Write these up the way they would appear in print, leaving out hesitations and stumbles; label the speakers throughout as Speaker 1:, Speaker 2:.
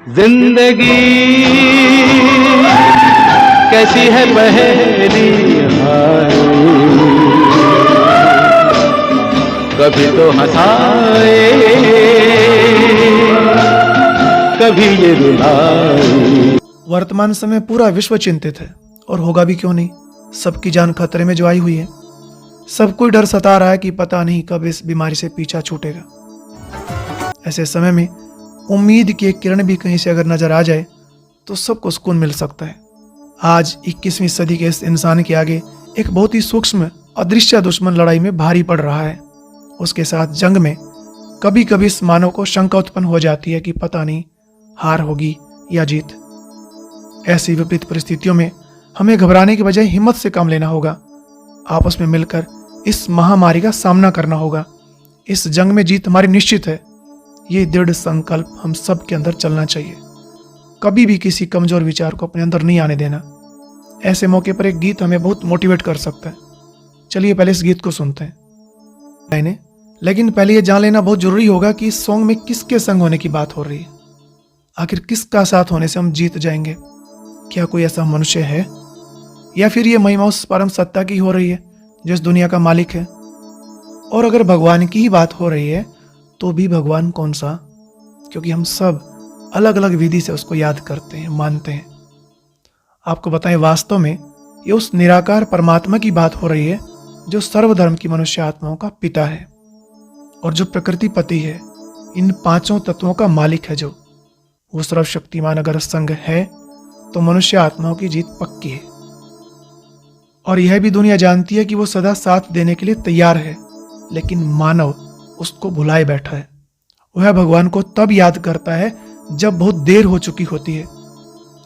Speaker 1: जिंदगी कैसी है पहेली हाय, कभी तो हंसाए कभी ये रुलाए।
Speaker 2: वर्तमान समय पूरा विश्व चिंतित है, और होगा भी क्यों नहीं। सबकी जान खतरे में जो आई हुई है। सबको डर सता रहा है कि पता नहीं कब इस बीमारी से पीछा छूटेगा। ऐसे समय में उम्मीद की एक किरण भी कहीं से अगर नजर आ जाए तो सबको सुकून मिल सकता है। आज 21वीं सदी के इस इंसान के आगे एक बहुत ही सूक्ष्म अदृश्य दुश्मन लड़ाई में भारी पड़ रहा है। उसके साथ जंग में कभी कभी इस मानव को शंका उत्पन्न हो जाती है कि पता नहीं हार होगी या जीत। ऐसी विपरीत परिस्थितियों में हमें घबराने के बजाय हिम्मत से काम लेना होगा। आपस में मिलकर इस महामारी का सामना करना होगा। इस जंग में जीत हमारी निश्चित है। ये दृढ़ संकल्प हम सब के अंदर चलना चाहिए। कभी भी किसी कमजोर विचार को अपने अंदर नहीं आने देना। ऐसे मौके पर एक गीत हमें बहुत मोटिवेट कर सकता है। चलिए पहले इस गीत को सुनते हैं। लेकिन पहले ये जान लेना बहुत जरूरी होगा कि इस सॉन्ग में किसके संग होने की बात हो रही है। आखिर किसका साथ होने से हम जीत जाएंगे? क्या कोई ऐसा मनुष्य है, या फिर ये महिमा उस परम सत्ता की हो रही है जो इस दुनिया का मालिक है? और अगर भगवान की ही बात हो रही है तो भी भगवान कौन सा? क्योंकि हम सब अलग अलग विधि से उसको याद करते हैं, मानते हैं। आपको बताएं, वास्तव में ये उस निराकार परमात्मा की बात हो रही है जो सर्वधर्म की मनुष्य आत्माओं का पिता है और जो प्रकृति पति है, इन पांचों तत्वों का मालिक है। जो वो सर्वशक्तिमान अगर संग है तो मनुष्य आत्माओं की जीत पक्की है। और यह भी दुनिया जानती है कि वो सदा साथ देने के लिए तैयार है, लेकिन मानव उसको भुलाए बैठा है। वह भगवान को तब याद करता है जब बहुत देर हो चुकी होती है।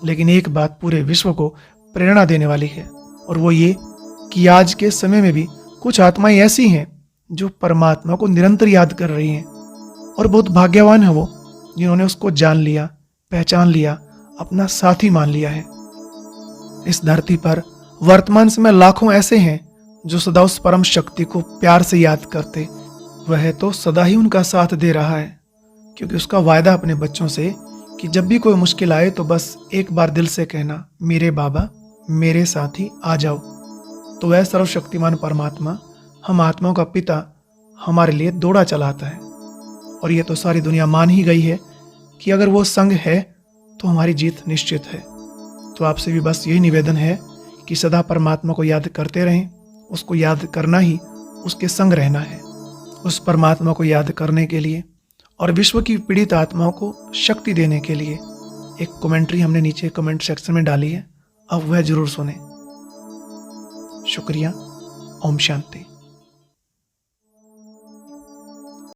Speaker 2: लेकिन एक बात पूरे विश्व को प्रेरणा देने वाली है, और वो ये कि आज के समय में भी कुछ आत्माएं ऐसी हैं जो परमात्मा को निरंतर याद कर रही हैं। और बहुत भाग्यवान है वो जिन्होंने उसको जान लिया, पहचान लिया, अपना साथी मान लिया है। इस धरती पर वर्तमान समय लाखों ऐसे हैं जो सदा उस परम शक्ति को प्यार से याद करते। वह तो सदा ही उनका साथ दे रहा है, क्योंकि उसका वायदा अपने बच्चों से कि जब भी कोई मुश्किल आए तो बस एक बार दिल से कहना, मेरे बाबा मेरे साथी आ जाओ। तो वह सर्वशक्तिमान परमात्मा, हम आत्माओं का पिता, हमारे लिए दौड़ा चलाता है। और यह तो सारी दुनिया मान ही गई है कि अगर वो संग है तो हमारी जीत निश्चित है। तो आपसे भी बस यही निवेदन है कि सदा परमात्मा को याद करते रहें। उसको याद करना ही उसके संग रहना है। उस परमात्मा को याद करने के लिए और विश्व की पीड़ित आत्माओं को शक्ति देने के लिए एक कमेंट्री हमने नीचे कमेंट सेक्शन में डाली है, अब वह जरूर सुने। शुक्रिया। ओम शांति।